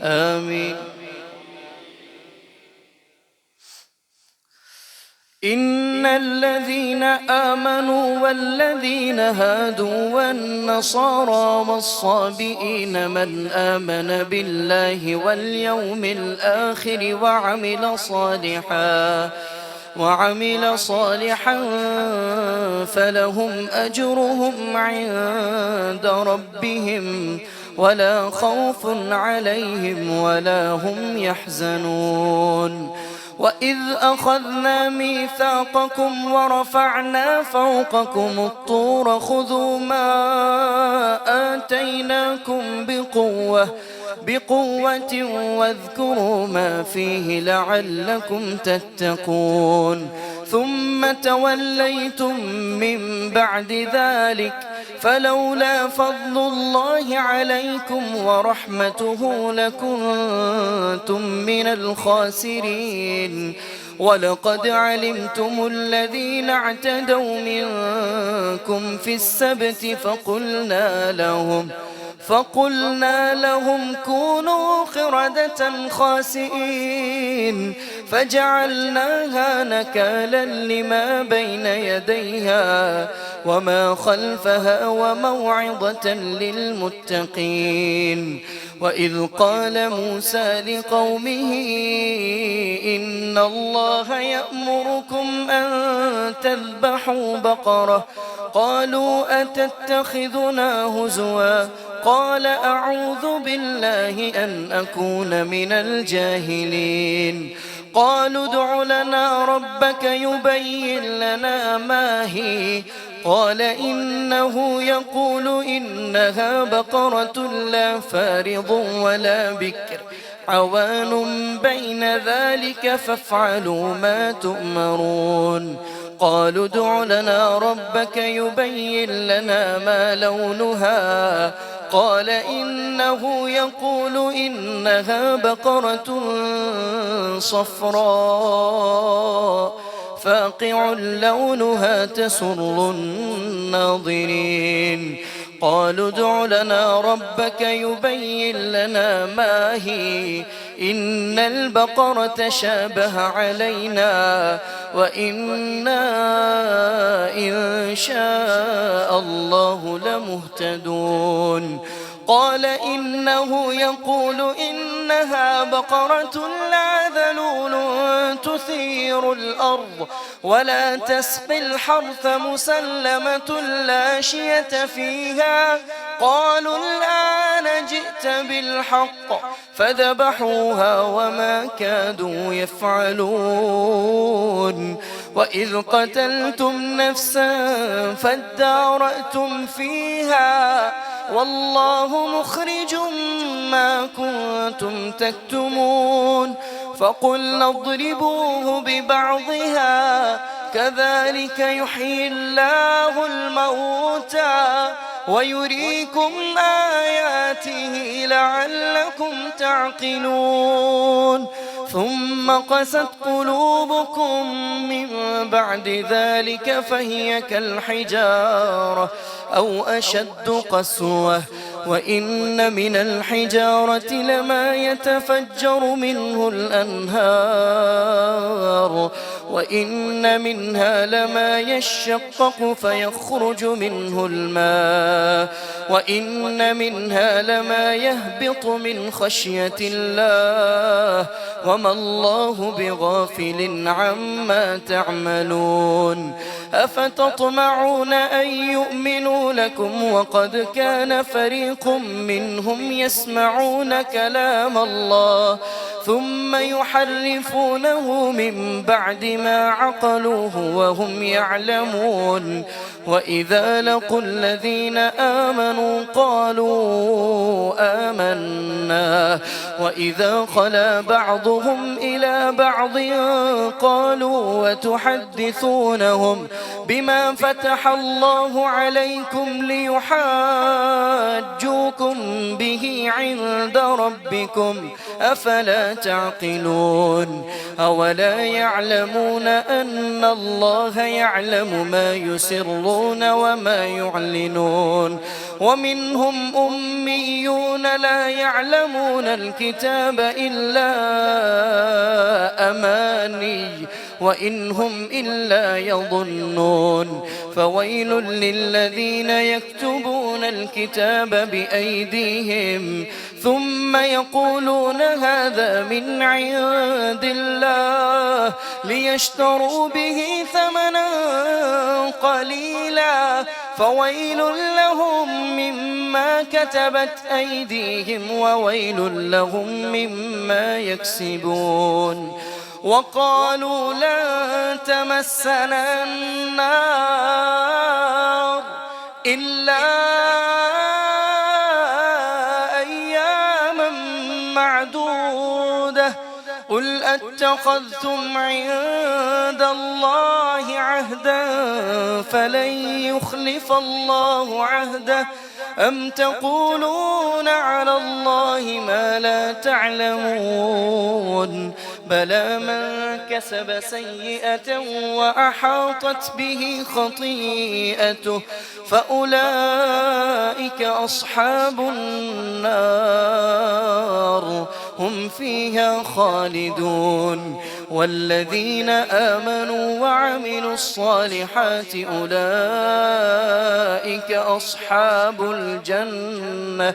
آمين. إن الذين آمنوا والذين هادوا والنصارى والصابئين من آمن بالله واليوم الآخر وعمل صالحا فلهم أجرهم عند ربهم ولا خوف عليهم ولا هم يحزنون. وإذ أخذنا ميثاقكم ورفعنا فوقكم الطور خذوا ما آتيناكم بقوة واذكروا ما فيه لعلكم تتقون. ثم توليتم من بعد ذلك فلولا فضل الله عليكم ورحمته لكنتم من الخاسرين. ولقد علمتم الذين اعتدوا منكم في السبت فقلنا لهم كونوا قردة خاسئين فجعلناها نكالا لما بين يديها وما خلفها وموعظة للمتقين. وإذ قال موسى لقومه إن الله يأمركم أن تذبحوا بقرة قالوا أتتخذنا هزوا قال أعوذ بالله أن أكون من الجاهلين. قالوا ادع لنا ربك يبين لنا ما هي قال إنه يقول إنها بقرة لا فارض ولا بكر عوان بين ذلك فافعلوا ما تؤمرون. قالوا ادع لنا ربك يبين لنا ما لونها قال إنه يقول إنها بقرة صفراء فاقع لونها تسر الناظرين. قالوا ادع لنا ربك يبين لنا ما هي إن البقرة شابه علينا وإنا إن شاء الله لمهتدون. قال إنه يقول إنها بقرة لا ذلول تثير الأرض ولا تسقي الحرث مسلمة لا شية فيها قالوا الآن جئت بالحق فذبحوها وما كادوا يفعلون. وإذ قتلتم نفسا فادارأتم فيها والله مخرج ما كنتم تكتمون. فقلنا اضربوه ببعضها كذلك يحيي الله الموتى ويريكم آياته لعلكم تعقلون. ثم قست قلوبكم من بعد ذلك فهي كالحجارة أو أشد قسوة وإن من الحجارة لما يتفجر منه الأنهار وإن منها لما يشقق فيخرج منه الماء وإن منها لما يهبط من خشية الله وما الله بغافل عما تعملون. أفتطمعون أن يؤمنوا لكم وقد كان فريق منهم يسمعون كلام الله ثم يحرفونه من بعد ما عقلوه وهم يعلمون. وإذا لقوا الذين آمنوا قالوا آمنا وإذا خلا بعضهم إلى بعض قالوا وتحدثونهم بما فتح الله عليكم ليحاجوكم به عند ربكم أفلا تعقلون. أولا يعلمون أن الله يعلم ما يسرون يسرون وما يعلنون ومنهم أميون لا يعلمون الكتاب إلا أماني وإن هم إلا يظنون فويل للذين يكتبون الكتاب بأيديهم ثم يقولون هذا من عند الله ليشتروا به ثمنا قليلا فويل لهم مما كتبت أيديهم وويل لهم مما يكسبون وقالوا لن تمسنا النار إلا أياما معدودة قل أتخذتم عند الله عهدا فلن يخلف الله عهده أم تقولون على الله ما لا تعلمون بلى من كسب سيئة وأحاطت به خطيئته فأولئك أصحاب النار هم فيها خالدون والذين آمنوا وعملوا الصالحات أولئك أصحاب الجنة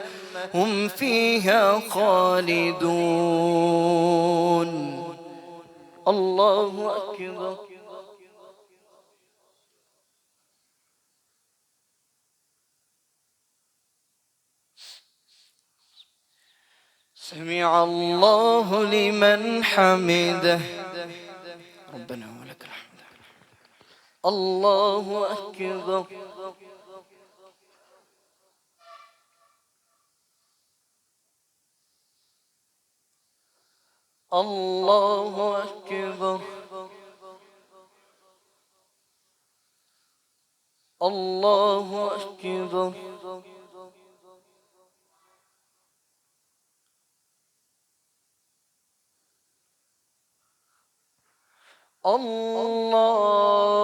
هم فيها خالدون الله أكبر سمع الله لمن حمده ربنا ولك الحمد الله أكبر الله أكبر الله أكبر الله